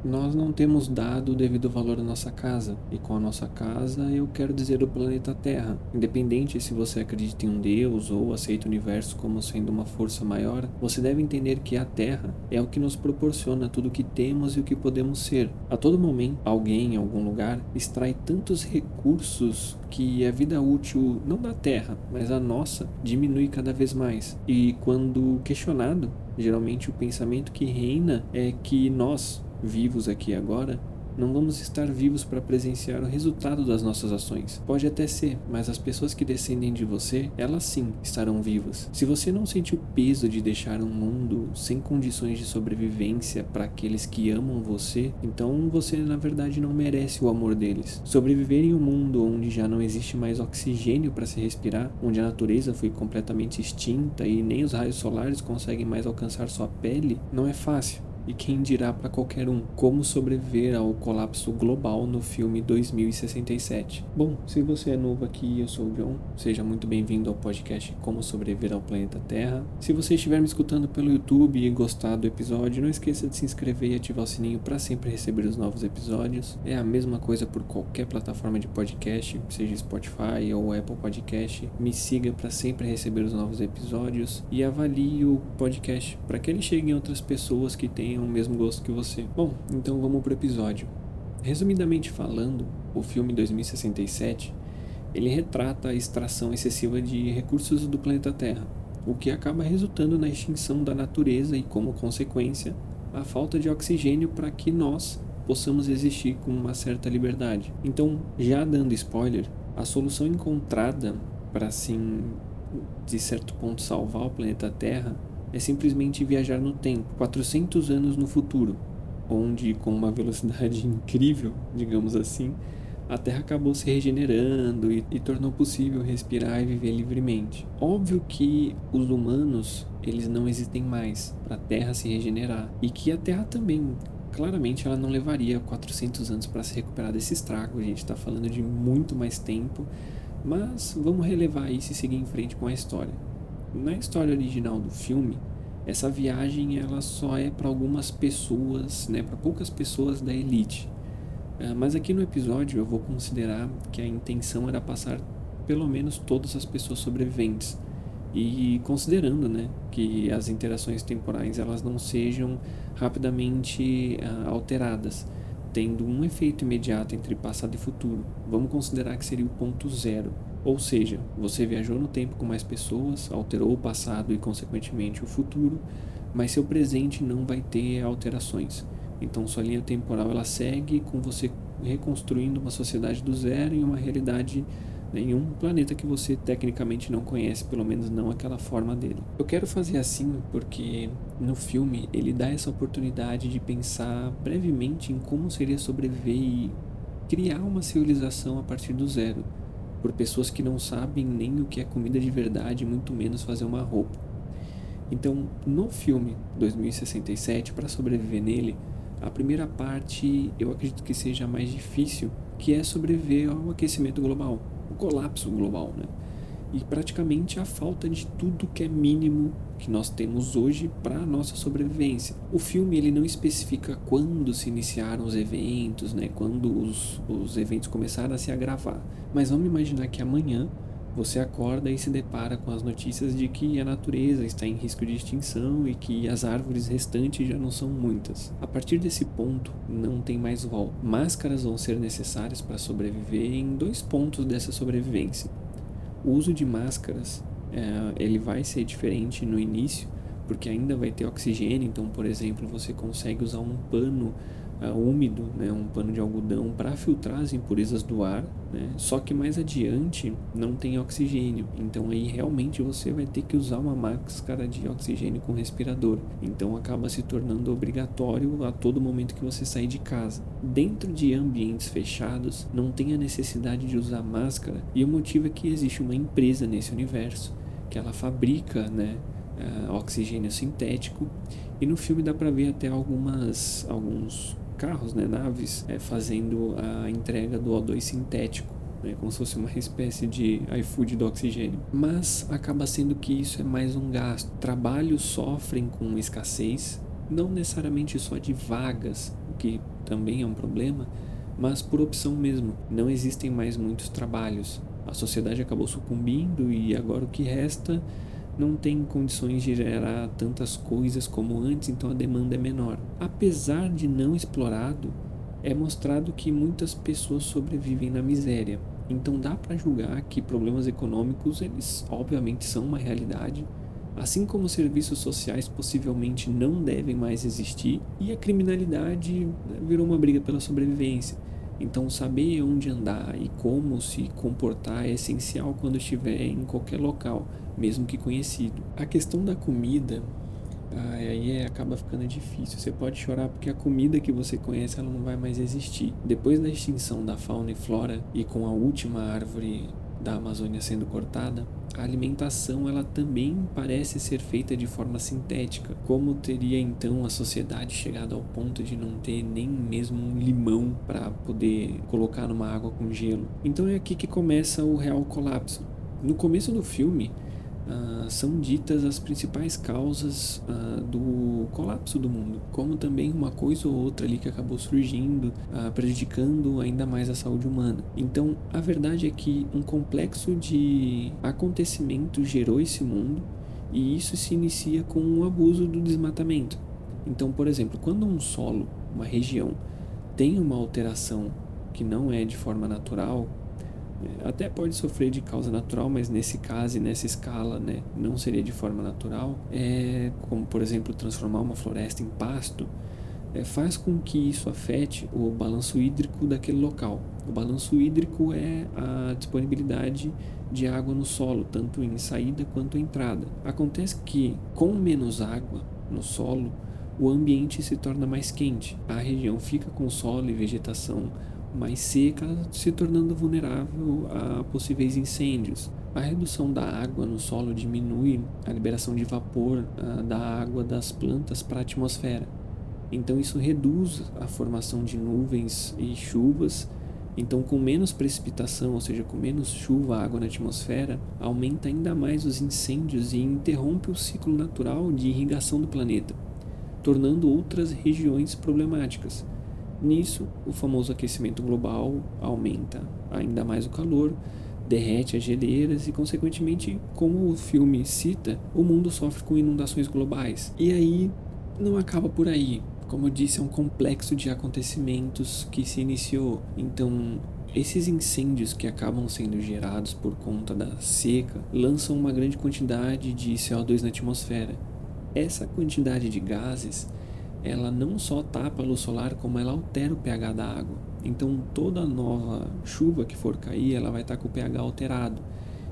nós não temos dado o devido valor à nossa casa. E com a nossa casa, eu quero dizer o planeta Terra. Independente se você acredita em um Deus ou aceita o universo como sendo uma força maior, você deve entender que a Terra é o que nos proporciona tudo o que temos e o que podemos ser. A todo momento, alguém em algum lugar extrai tantos recursos que a vida útil, não da Terra, mas a nossa, diminui cada vez mais. E quando questionado, geralmente o pensamento que reina é que nós, vivos aqui agora, não vamos estar vivos para presenciar o resultado das nossas ações. Pode até ser, mas as pessoas que descendem de você, elas sim estarão vivas. Se você não sente o peso de deixar um mundo sem condições de sobrevivência para aqueles que amam você, então você na verdade não merece o amor deles. Sobreviver em um mundo onde já não existe mais oxigênio para se respirar, onde a natureza foi completamente extinta e nem os raios solares conseguem mais alcançar sua pele, não é fácil. E quem dirá para qualquer um como sobreviver ao colapso global no filme 2067. Bom, se você é novo aqui, eu sou o John, seja muito bem-vindo ao podcast Como Sobreviver ao Planeta Terra. Se você estiver me escutando pelo YouTube e gostar do episódio, não esqueça de se inscrever e ativar o sininho para sempre receber os novos episódios. É a mesma coisa por qualquer plataforma de podcast, seja Spotify ou Apple Podcast. Me siga para sempre receber os novos episódios e avalie o podcast para que ele chegue em outras pessoas que tenham o mesmo gosto que você. Bom, então vamos pro episódio. Resumidamente falando, o filme 2067, ele retrata a extração excessiva de recursos do planeta Terra, o que acaba resultando na extinção da natureza e, como consequência, a falta de oxigênio para que nós possamos existir com uma certa liberdade. Então, já dando spoiler, a solução encontrada para, assim, de certo ponto salvar o planeta Terra é simplesmente viajar no tempo, 400 anos no futuro, onde com uma velocidade incrível, digamos assim, a Terra acabou se regenerando e tornou possível respirar e viver livremente. Óbvio que os humanos, eles não existem mais para a Terra se regenerar, e que a Terra também, claramente, ela não levaria 400 anos para se recuperar desse estrago. A gente está falando de muito mais tempo, mas vamos relevar isso e seguir em frente com a história. Na história original do filme, essa viagem ela só é para algumas pessoas, né, para poucas pessoas da elite. Mas aqui no episódio eu vou considerar que a intenção era passar pelo menos todas as pessoas sobreviventes. E considerando, né, que as interações temporais elas não sejam rapidamente alteradas, tendo um efeito imediato entre passado e futuro. Vamos considerar que seria o ponto zero. Ou seja, você viajou no tempo com mais pessoas, alterou o passado e, consequentemente, o futuro, mas seu presente não vai ter alterações. Então, sua linha temporal ela segue com você reconstruindo uma sociedade do zero em uma realidade, né, em um planeta que você tecnicamente não conhece, pelo menos não aquela forma dele. Eu quero fazer assim porque no filme ele dá essa oportunidade de pensar brevemente em como seria sobreviver e criar uma civilização a partir do zero, por pessoas que não sabem nem o que é comida de verdade, muito menos fazer uma roupa. Então, no filme 2067, para sobreviver nele, a primeira parte eu acredito que seja a mais difícil, que é sobreviver ao aquecimento global, o colapso global, né? E praticamente a falta de tudo que é mínimo que nós temos hoje para a nossa sobrevivência. O filme ele não especifica quando se iniciaram os eventos, né? Quando os eventos começaram a se agravar. Mas vamos imaginar que amanhã você acorda e se depara com as notícias de que a natureza está em risco de extinção e que as árvores restantes já não são muitas. A partir desse ponto, não tem mais volta. Máscaras vão ser necessárias para sobreviver em 2 pontos dessa sobrevivência. O uso de máscaras ele vai ser diferente no início, porque ainda vai ter oxigênio. Então, por exemplo, você consegue usar um pano úmido, né, um pano de algodão para filtrar as impurezas do ar, né? Só que mais adiante não tem oxigênio, então aí realmente você vai ter que usar uma máscara de oxigênio com respirador. Então acaba se tornando obrigatório a todo momento que você sair de casa. Dentro de ambientes fechados não tem a necessidade de usar máscara, e o motivo é que existe uma empresa nesse universo que ela fabrica, né, oxigênio sintético, e no filme dá para ver até alguns carros, né, naves, fazendo a entrega do O2 sintético, né, como se fosse uma espécie de iFood do oxigênio. Mas acaba sendo que isso é mais um gasto. Trabalhos sofrem com escassez, não necessariamente só de vagas, que também é um problema, mas por opção mesmo. Não existem mais muitos trabalhos. A sociedade acabou sucumbindo e agora o que resta não tem condições de gerar tantas coisas como antes, então a demanda é menor. Apesar de não explorado, é mostrado que muitas pessoas sobrevivem na miséria. Então dá para julgar que problemas econômicos, eles obviamente são uma realidade, assim como serviços sociais possivelmente não devem mais existir, e a criminalidade, né, virou uma briga pela sobrevivência. Então saber onde andar e como se comportar é essencial quando estiver em qualquer local, mesmo que conhecido. A questão da comida, aí acaba ficando difícil. Você pode chorar porque a comida que você conhece ela não vai mais existir. Depois da extinção da fauna e flora e com a última árvore da Amazônia sendo cortada, a alimentação ela também parece ser feita de forma sintética. Como teria então a sociedade chegado ao ponto de não ter nem mesmo um limão para poder colocar numa água com gelo? Então é aqui que começa o real colapso. No começo do filme, são ditas as principais causas do colapso do mundo, como também uma coisa ou outra ali que acabou surgindo, prejudicando ainda mais a saúde humana. Então, a verdade é que um complexo de acontecimentos gerou esse mundo e isso se inicia com o abuso do desmatamento. Então, por exemplo, quando um solo, uma região, tem uma alteração que não é de forma natural, até pode sofrer de causa natural, mas nesse caso e nessa escala, né, não seria de forma natural, como por exemplo transformar uma floresta em pasto, faz com que isso afete o balanço hídrico daquele local. O balanço hídrico é a disponibilidade de água no solo, tanto em saída quanto em entrada. Acontece que com menos água no solo, o ambiente se torna mais quente, a região fica com solo e vegetação mais seca, se tornando vulnerável a possíveis incêndios. A redução da água no solo diminui a liberação de vapor da água das plantas para a atmosfera. Então isso reduz a formação de nuvens e chuvas. Então, com menos precipitação, ou seja, com menos chuva, água na atmosfera, aumenta ainda mais os incêndios e interrompe o ciclo natural de irrigação do planeta, tornando outras regiões problemáticas. Nisso, o famoso aquecimento global aumenta ainda mais o calor, derrete as geleiras e, consequentemente, como o filme cita, o mundo sofre com inundações globais. E aí, não acaba por aí. Como eu disse, é um complexo de acontecimentos que se iniciou. Então, esses incêndios que acabam sendo gerados por conta da seca lançam uma grande quantidade de CO2 na atmosfera. Essa quantidade de gases, ela não só tapa a luz solar, como ela altera o pH da água. Então toda nova chuva que for cair, ela vai estar com o pH alterado.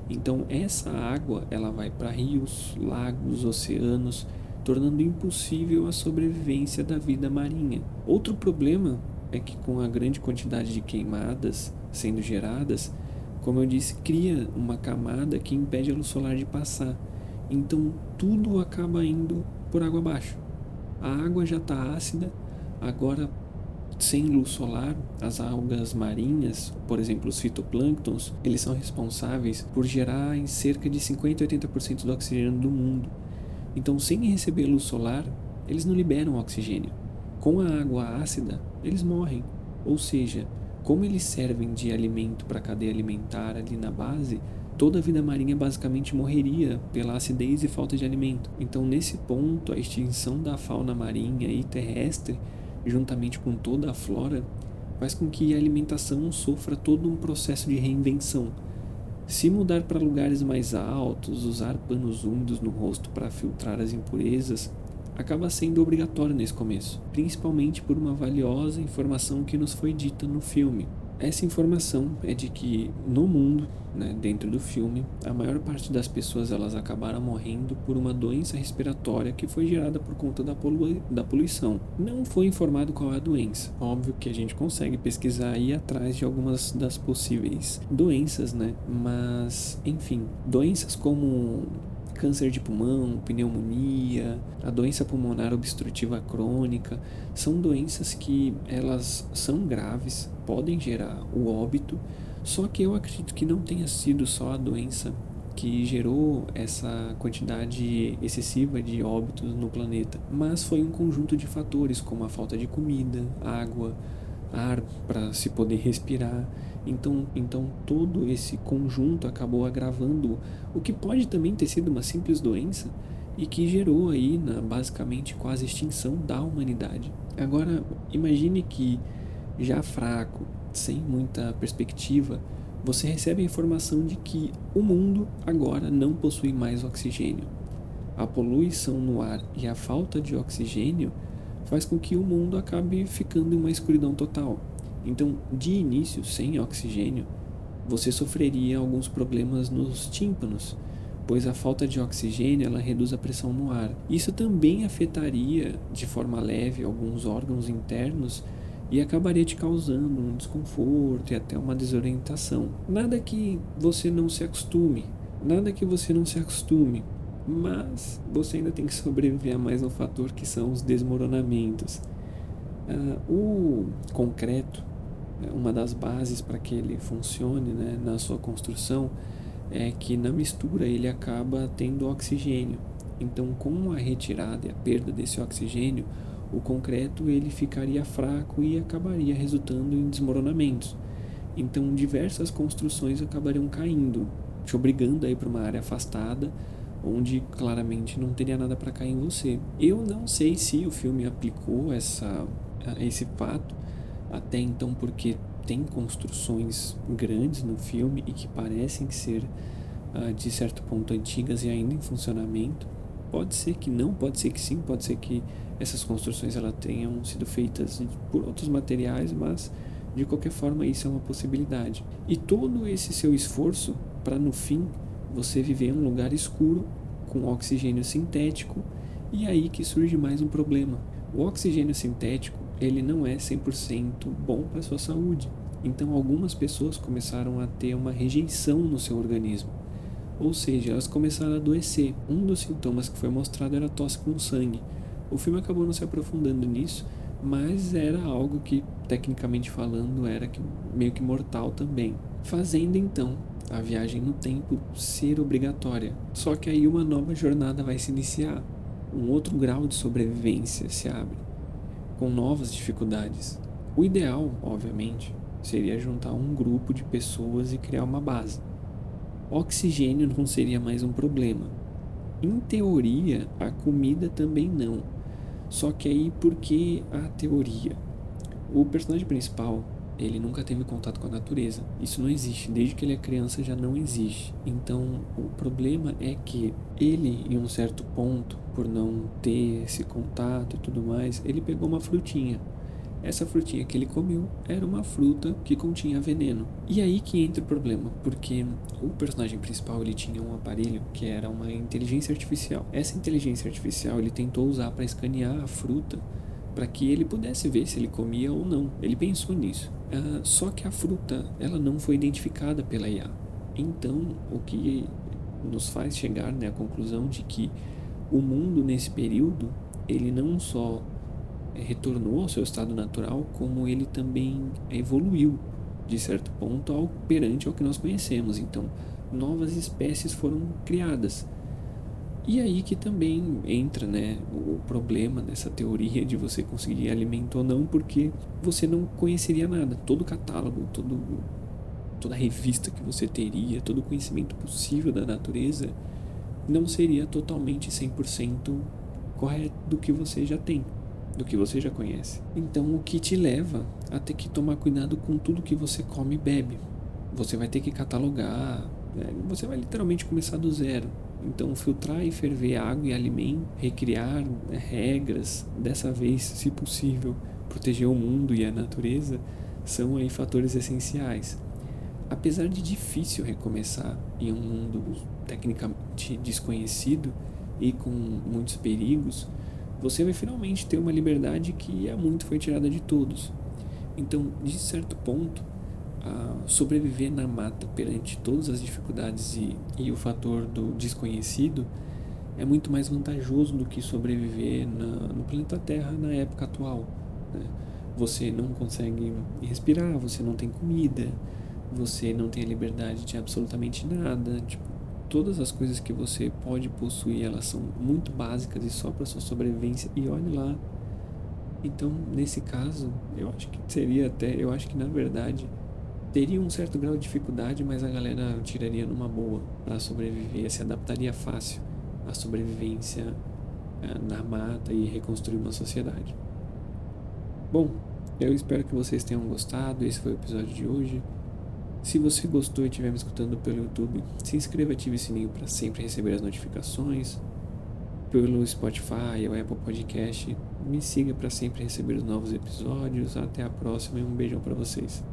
Então essa água, ela vai para rios, lagos, oceanos, tornando impossível a sobrevivência da vida marinha. Outro problema é que com a grande quantidade de queimadas sendo geradas, como eu disse, cria uma camada que impede a luz solar de passar. Então tudo acaba indo por água abaixo. A água já está ácida, agora sem luz solar, as algas marinhas, por exemplo os fitoplânctons, eles são responsáveis por gerar em cerca de 50 a 80% do oxigênio do mundo. Então, sem receber luz solar, eles não liberam oxigênio. Com a água ácida, eles morrem. Ou seja, como eles servem de alimento para a cadeia alimentar ali na base, toda a vida marinha basicamente morreria pela acidez e falta de alimento. Então, nesse ponto, a extinção da fauna marinha e terrestre, juntamente com toda a flora, faz com que a alimentação sofra todo um processo de reinvenção. Se mudar para lugares mais altos, usar panos úmidos no rosto para filtrar as impurezas, acaba sendo obrigatório nesse começo, principalmente por uma valiosa informação que nos foi dita no filme. Essa informação é de que no mundo, dentro do filme, a maior parte das pessoas elas acabaram morrendo por uma doença respiratória que foi gerada por conta da poluição. Não foi informado qual é a doença. Óbvio que a gente consegue pesquisar e ir atrás de algumas das possíveis doenças, Mas, enfim, doenças como câncer de pulmão, pneumonia, a doença pulmonar obstrutiva crônica, são doenças que elas são graves, podem gerar o óbito, só que eu acredito que não tenha sido só a doença que gerou essa quantidade excessiva de óbitos no planeta, mas foi um conjunto de fatores como a falta de comida, água, ar para se poder respirar. Então todo esse conjunto acabou agravando o que pode também ter sido uma simples doença e que gerou aí basicamente quase extinção da humanidade. Agora, imagine que já fraco, sem muita perspectiva, você recebe a informação de que o mundo agora não possui mais oxigênio. A poluição no ar e a falta de oxigênio faz com que o mundo acabe ficando em uma escuridão total. Então, de início, sem oxigênio, você sofreria alguns problemas nos tímpanos, pois a falta de oxigênio ela reduz a pressão no ar. Isso também afetaria de forma leve alguns órgãos internos e acabaria te causando um desconforto e até uma desorientação. Nada que você não se acostume, mas você ainda tem que sobreviver a mais um fator que são os desmoronamentos. O concreto, uma das bases para que ele funcione, né, na sua construção, é que na mistura ele acaba tendo oxigênio. Então, com a retirada e a perda desse oxigênio, o concreto ele ficaria fraco e acabaria resultando em desmoronamentos. Então, diversas construções acabariam caindo, te obrigando a ir para uma área afastada, onde claramente não teria nada para cair em você. Eu não sei se o filme aplicou esse fato até então, porque tem construções grandes no filme e que parecem ser de certo ponto antigas e ainda em funcionamento. Pode ser que não, pode ser que sim, pode ser que essas construções elas tenham sido feitas por outros materiais, mas de qualquer forma isso é uma possibilidade. E todo esse seu esforço para no fim você viver em um lugar escuro com oxigênio sintético, e aí que surge mais um problema. O oxigênio sintético ele não é 100% bom para a sua saúde. Então algumas pessoas começaram a ter uma rejeição no seu organismo. Ou seja, elas começaram a adoecer. Um dos sintomas que foi mostrado era tosse com sangue. O filme acabou não se aprofundando nisso, mas era algo que, tecnicamente falando, era meio que mortal também. Fazendo então a viagem no tempo ser obrigatória. Só que aí uma nova jornada vai se iniciar. Um outro grau de sobrevivência se abre, com novas dificuldades. O ideal, obviamente, seria juntar um grupo de pessoas e criar uma base. Oxigênio não seria mais um problema. Em teoria, a comida também não. Só que aí, por que a teoria? O personagem principal, ele nunca teve contato com a natureza. Isso não existe. Desde que ele é criança já não existe. Então, o problema é que ele, em um certo ponto, por não ter esse contato e tudo mais, ele pegou uma frutinha. Essa frutinha que ele comeu era uma fruta que continha veneno. E aí que entra o problema, porque o personagem principal ele tinha um aparelho que era uma inteligência artificial. Essa inteligência artificial ele tentou usar para escanear a fruta para que ele pudesse ver se ele comia ou não. Ele pensou nisso. Só que a fruta ela não foi identificada pela IA. Então, o que nos faz chegar, né, à conclusão de que o mundo nesse período ele não só retornou ao seu estado natural, como ele também evoluiu de certo ponto perante ao que nós conhecemos. Então, novas espécies foram criadas. E aí que também entra, né, o problema dessa teoria de você conseguir alimento ou não, porque você não conheceria nada. Todo o catálogo, toda a revista que você teria, todo o conhecimento possível da natureza não seria totalmente 100% correto do que você já tem, do que você já conhece. Então, o que te leva a ter que tomar cuidado com tudo que você come e bebe. Você vai ter que catalogar, né? Você vai literalmente começar do zero. Então, filtrar e ferver água e alimento, recriar, né, regras, dessa vez, se possível, proteger o mundo e a natureza, são aí fatores essenciais. Apesar de difícil recomeçar em um mundo tecnicamente desconhecido e com muitos perigos, você vai finalmente ter uma liberdade que há muito foi tirada de todos. Então, de certo ponto, sobreviver na mata perante todas as dificuldades e o fator do desconhecido é muito mais vantajoso do que sobreviver no planeta Terra na época atual, né? Você não consegue respirar, você não tem comida, você não tem a liberdade de absolutamente nada. Tipo, todas as coisas que você pode possuir, elas são muito básicas e só para sua sobrevivência, e olhe lá. Então, nesse caso, eu acho que seria até, eu acho que na verdade teria um certo grau de dificuldade, mas a galera tiraria numa boa para sobreviver, se adaptaria fácil à sobrevivência na mata e reconstruir uma sociedade. Bom, eu espero que vocês tenham gostado. Esse foi o episódio de hoje. Se você gostou e estiver me escutando pelo YouTube, se inscreva e ative o sininho para sempre receber as notificações. Pelo Spotify ou Apple Podcast, me siga para sempre receber os novos episódios. Até a próxima e um beijão para vocês.